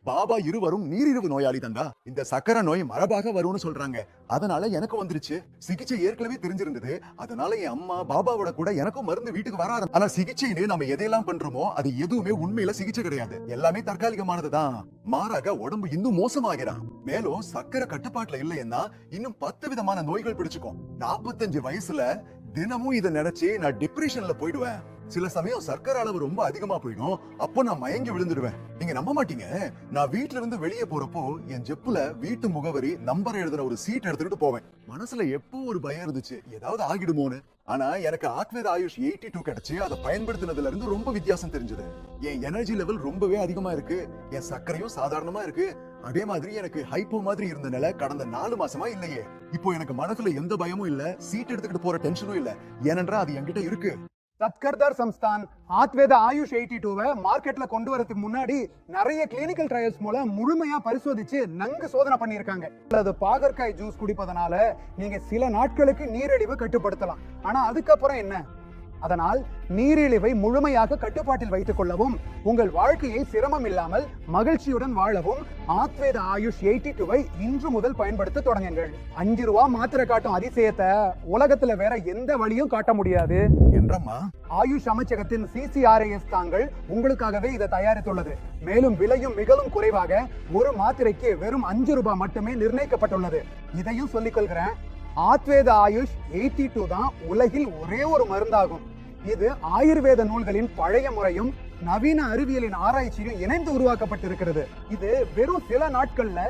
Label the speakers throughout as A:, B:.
A: பாபா இருவரும் நீரிழிவு நோயாளி தந்தா. இந்த சக்கரை நோய் மரபாக வரும்னு சொல்றாங்க. அதனால எனக்கு வந்துருச்சு. சிகிச்சை ஏற்கனவே தெரிஞ்சிருந்தது. அதனால என் அம்மா பாபாவோட கூட எனக்கும் மருந்து வீட்டுக்கு வராது. ஆனா சிகிச்சைன்னு நம்ம எதையெல்லாம் பண்றோமோ அது எதுவுமே உண்மையில சிகிச்சை கிடையாது. எல்லாமே தற்காலிகமானதுதான். மாறாக உடம்பு இன்னும் மோசமாகிறான். மேலும் சக்கரை கட்டுப்பாட்டுல இல்லைன்னா இன்னும் 10 விதமான நோய்கள் பிடிச்சுக்கும். 45 வயசுல தினமும் இதை நினைச்சு நான் டிப்ரெஷன்ல போயிடுவேன். சில சமயம் சர்க்கரை அளவு ரொம்ப அதிகமா போயிடும். அப்போ நான் மயங்கி விழுந்துடுவேன். நீங்க நம்ப மாட்டீங்க, நான் வீட்ல இருந்து வெளியே போறப்போ என் ஜெப்புல வீட்டு முகவரி நம்பர் எழுதுன ஒரு சீட் எடுத்துட்டு போவேன். மனசுல எப்போ ஒரு பயம் இருந்துச்சு, ஏதாவது ஆகிடுமோன்னு. ஆனா எனக்கு ஆத்வேத ஆயுஷ் 82 கிடைச்சு அதை பயன்படுத்தினதுல இருந்து ரொம்ப வித்தியாசம் தெரிஞ்சது. என் எனர்ஜி லெவல் ரொம்பவே அதிகமா இருக்கு. என் சர்க்கரையும் சாதாரணமா இருக்கு. அதே மாதிரி எனக்கு ஹைப்போ மாதிரி இருந்த நிலை கடந்த 4 மாசமா இல்லையே. இப்போ எனக்கு மனசுல எந்த பயமும் இல்ல, சீட் எடுத்துக்கிட்டு போற டென்ஷனும் இல்ல. ஏனென்றா அது என்கிட்ட இருக்கு.
B: சத்கர்தார் சம்ஸ்தான் ஆத்வேத ஆயுஷ் 82 மார்க்கெட்ல கொண்டு வரதுக்கு முன்னாடி நிறைய கிளினிக்கல் ட்ரையல்ஸ் மூலம் முழுமையா பரிசோதிச்சு நன்கு சோதனை பண்ணியிருக்காங்க. அது பாகற்காய் ஜூஸ் குடிப்பதனால நீங்க சில நாட்களுக்கு நீரிழிவு கட்டுப்படுத்தலாம். ஆனா அதுக்கப்புறம் என்ன? அதனால் நீரிழிவை முழுமையாக கட்டுப்பாட்டில் வைத்துக் கொள்ளவும் உங்கள் வாழ்க்கையை சிரமம் இல்லாமல் மகிழ்ச்சியுடன் வாழவும் ஆத்வேத ஆயுஷ் 82 இன்று முதல் பயன்படுத்த தொடங்குங்கள். 5 ரூபா மாத்திரை காட்டும் அதிசயத்தை உலகத்துல வேற எந்த வழியும் காட்ட முடியாது
A: என்றம்மா
B: ஆயுஷ் அமைச்சகத்தின் CCRAS தாங்கள் உங்களுக்காகவே இதை தயாரித்துள்ளது. மேலும் விலையும் மிகவும் குறைவாக ஒரு மாத்திரைக்கு வெறும் 5 ரூபாய் மட்டுமே நிர்ணயிக்கப்பட்டுள்ளது. இதையும் சொல்லிக் கொள்கிறேன், ஆத்வேத ஆயுஷ் 82 தான் உலகில் ஒரே ஒரு மருந்தாகும். இது ஆயுர்வேத நூல்களின் பழைய முறையும் நவீன அறிவியலின் ஆராய்ச்சியும் இணைந்து உருவாக்கப்பட்டிருக்கிறது. இது வெறும் சில நாட்கள்ல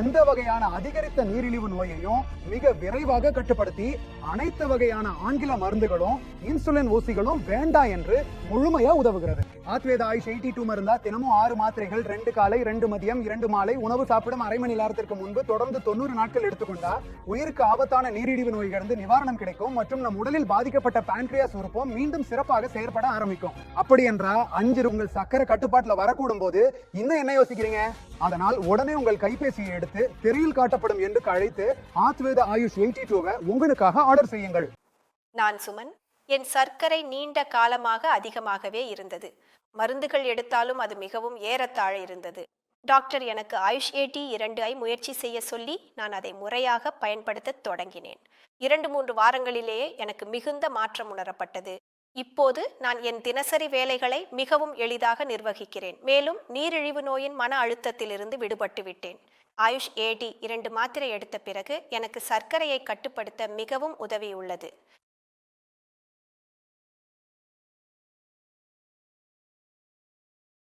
B: எந்த வகையான அதிகரித்த நீரிழிவு நோயையும் மிக விரைவாக கட்டுப்படுத்தி அனைத்து வகையான ஆங்கில மருந்துகளும் இன்சுலின் ஊசிகளும் வேண்டாம் என்று முழுமையா உதவுகிறது. ஆத்வேத ஆயுஷ் 82 மருந்தா தினமும் 6 மாத்திரைகள் 2 காலை 2 மதியம் 2 மாலை உணவு சாப்பிடும் அரை மணி நேரத்திற்கு முன்பு தொடர்ந்து 90 நாட்கள் எடுத்துக்கொண்டா உயிருக்கு ஆபத்தான நீரிழிவு நோயிலிருந்து நிவாரணம் கிடைக்கும் மற்றும் நம் உடலில் பாதிக்கப்பட்ட பான்கிரியாஸ் உறுப்பும் மீண்டும் சிறப்பாக செயற்பட ஆரம்பிக்கும். அப்படி என்றா 5 உங்கள் சக்கரை கட்டுப்பாட்டுல வரக்கூடும் போது இன்னும் என்ன யோசிக்கிறீங்க? அதனால் உடனே உங்கள் கைபேசியை எடுத்து திரையில் காட்டப்படும் என்று அழைத்து ஆத்வேத ஆயுஷ் 82 உங்களுக்காக ஆர்டர் செய்யுங்கள்.
C: நான் சுமன். என் சர்க்கரை நீண்ட காலமாக அதிகமாகவே இருந்தது. மருந்துகள் எடுத்தாலும் அது மிகவும் ஏறத்தாழ இருந்தது. டாக்டர் எனக்கு ஆயுஷ் 82 முயற்சி செய்ய சொல்லி நான் அதை முறையாக பயன்படுத்த தொடங்கினேன். 2-3 வாரங்களிலேயே எனக்கு மிகுந்த மாற்றம் உணரப்பட்டது. இப்போது நான் என் தினசரி வேலைகளை மிகவும் எளிதாக நிர்வகிக்கிறேன். மேலும் நீரிழிவு நோயின் மன அழுத்தத்திலிருந்து விடுபட்டு விட்டேன். ஆயுஷ் 82 மாத்திரை எடுத்த பிறகு எனக்கு சர்க்கரையை கட்டுப்படுத்த மிகவும் உதவியுள்ளது.